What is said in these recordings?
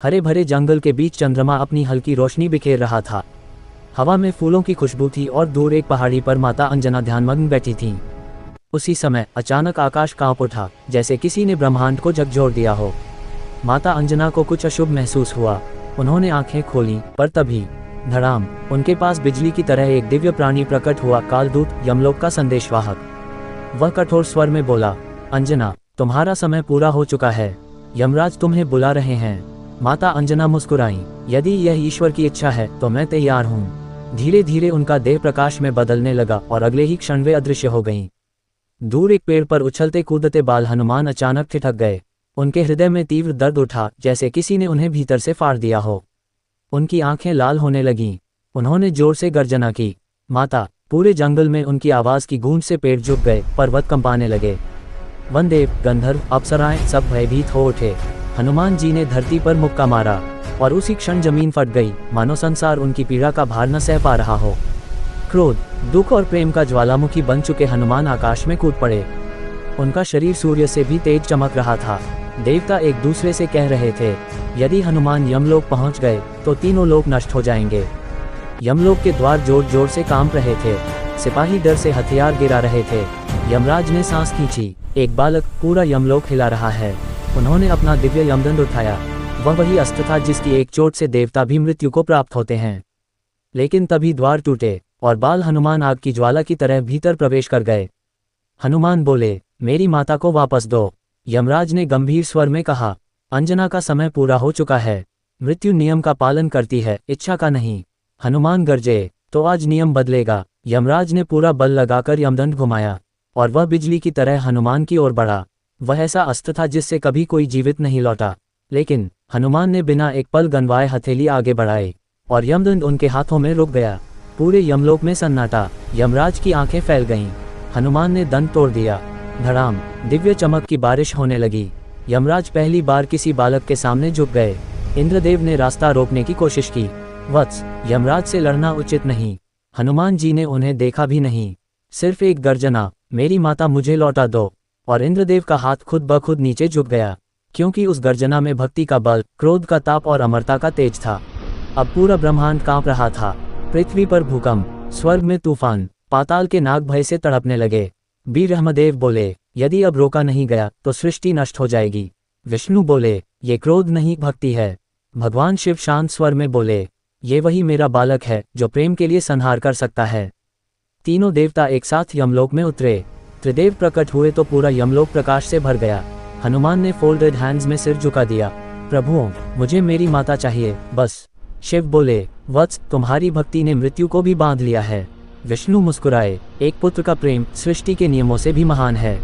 हरे भरे जंगल के बीच चंद्रमा अपनी हल्की रोशनी बिखेर रहा था। हवा में फूलों की खुशबू थी और दूर एक पहाड़ी पर माता अंजना ध्यानमग्न बैठी थीं। उसी समय अचानक आकाश कांप उठा, जैसे किसी ने ब्रह्मांड को झकझोर दिया हो। माता अंजना को कुछ अशुभ महसूस हुआ। उन्होंने आंखें खोलीं, पर तभी धड़ाम, उनके पास बिजली की तरह एक दिव्य प्राणी प्रकट हुआ, कालदूत, यमलोक का संदेशवाहक। वह कठोर स्वर में बोला, अंजना, तुम्हारा समय पूरा हो चुका है, यमराज तुम्हें बुला रहे हैं। माता अंजना मुस्कुराईं, यदि यह ईश्वर की इच्छा है तो मैं तैयार हूँ। धीरे धीरे उनका देह प्रकाश में बदलने लगा और अगले ही क्षण वे अदृश्य हो गईं। दूर एक पेड़ पर उछलते कूदते बाल हनुमान अचानक ठिठक गए। उनके हृदय में तीव्र दर्द उठा, जैसे किसी ने उन्हें भीतर से फाड़ दिया हो। उनकी आंखें लाल होने लगीं। उन्होंने जोर से गर्जना की, माता। पूरे जंगल में उनकी आवाज की गूंज से पेड़ झुक गए, पर्वत कंपाने लगे। वनदेव, गंधर्व, अप्सराएं सब भयभीत हो उठे। हनुमान जी ने धरती पर मुक्का मारा और उसी क्षण जमीन फट गई, मानो संसार उनकी पीड़ा का भार न सह पा रहा हो। क्रोध, दुख और प्रेम का ज्वालामुखी बन चुके हनुमान आकाश में कूद पड़े। उनका शरीर सूर्य से भी तेज चमक रहा था। देवता एक दूसरे से कह रहे थे, यदि हनुमान यमलोक पहुंच गए तो तीनों लोक नष्ट हो जाएंगे। यमलोक के द्वार जोर जोर से कांप रहे थे। सिपाही डर से हथियार गिरा रहे थे। यमराज ने सांस खींची। एक बालक, पूरा यमलोक हिला रहा है। उन्होंने अपना दिव्य यमदंड उठाया। वह वही अस्त्र था जिसकी एक चोट से देवता भी मृत्यु को प्राप्त होते हैं। लेकिन तभी द्वार टूटे और बाल हनुमान आग की ज्वाला की तरह भीतर प्रवेश कर गए। हनुमान बोले, मेरी माता को वापस दो। यमराज ने गंभीर स्वर में कहा, अंजना का समय पूरा हो चुका है। मृत्यु नियम का पालन करती है, इच्छा का नहीं। हनुमान गरजे, तो आज नियम बदलेगा। यमराज ने पूरा बल लगाकर यमदंड घुमाया और वह बिजली की तरह हनुमान की ओर बढ़ा। वह ऐसा अस्त्र था जिससे कभी कोई जीवित नहीं लौटा। लेकिन हनुमान ने बिना एक पल गनवाए हथेली आगे बढ़ाई और यमदंड उनके हाथों में रुक गया। पूरे यमलोक में सन्नाटा। यमराज की आंखें फैल गईं। हनुमान ने दंड तोड़ दिया। धड़ाम, दिव्य चमक की बारिश होने लगी। यमराज पहली बार किसी बालक के सामने झुक गए। इंद्रदेव ने रास्ता रोकने की कोशिश की। वत्स, यमराज से लड़ना उचित नहीं। हनुमान जी ने उन्हें देखा भी नहीं। सिर्फ एक गर्जना, मेरी माता मुझे लौटा दो। और इंद्रदेव का हाथ खुद ब खुद नीचे झुक गया, क्योंकि उस गर्जना में भक्ति का बल, क्रोध का ताप और अमरता का तेज था। अब पूरा ब्रह्मांड कांप रहा था। पृथ्वी पर भूकंप, स्वर्ग में तूफान, पाताल के नाग भय से तड़पने लगे। ब्रह्मदेव बोले, यदि अब रोका नहीं गया तो सृष्टि नष्ट हो जाएगी। विष्णु बोले, ये क्रोध नहीं, भक्ति है। भगवान शिव शांत स्वर में बोले, ये वही मेरा बालक है जो प्रेम के लिए संहार कर सकता है। तीनों देवता एक साथ यमलोक में उतरे। त्रिदेव प्रकट हुए तो पूरा यमलोक प्रकाश से भर गया। हनुमान ने फोल्डेड हैंड्स में सिर झुका दिया, प्रभुओं, मुझे मेरी माता चाहिए, बस। शिव बोले, वत्स, तुम्हारी भक्ति ने मृत्यु को भी बांध लिया है। विष्णु मुस्कुराए, एक पुत्र का प्रेम सृष्टि के नियमों से भी महान है।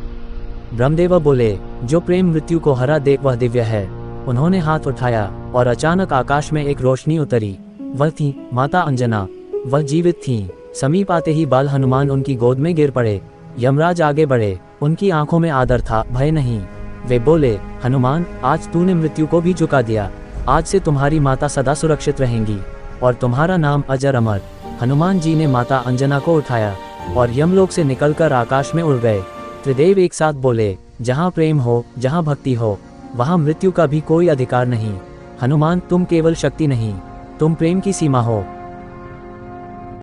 ब्रह्मदेव बोले, जो प्रेम मृत्यु को हरा दे वह दिव्य है। उन्होंने हाथ उठाया और अचानक आकाश में एक रोशनी उतरी। वह थी माता अंजना। वह जीवित थीं। समीप आते ही बाल हनुमान उनकी गोद में गिर पड़े। यमराज आगे बढ़े। उनकी आंखों में आदर था, भय नहीं। वे बोले, हनुमान, आज तूने मृत्यु को भी झुका दिया। आज से तुम्हारी माता सदा सुरक्षित रहेंगी और तुम्हारा नाम अजर अमर। हनुमान जी ने माता अंजना को उठाया और यमलोक से निकलकर आकाश में उड़ गए। त्रिदेव एक साथ बोले, जहाँ प्रेम हो, जहाँ भक्ति हो, वहाँ मृत्यु का भी कोई अधिकार नहीं। हनुमान, तुम केवल शक्ति नहीं, तुम प्रेम की सीमा हो।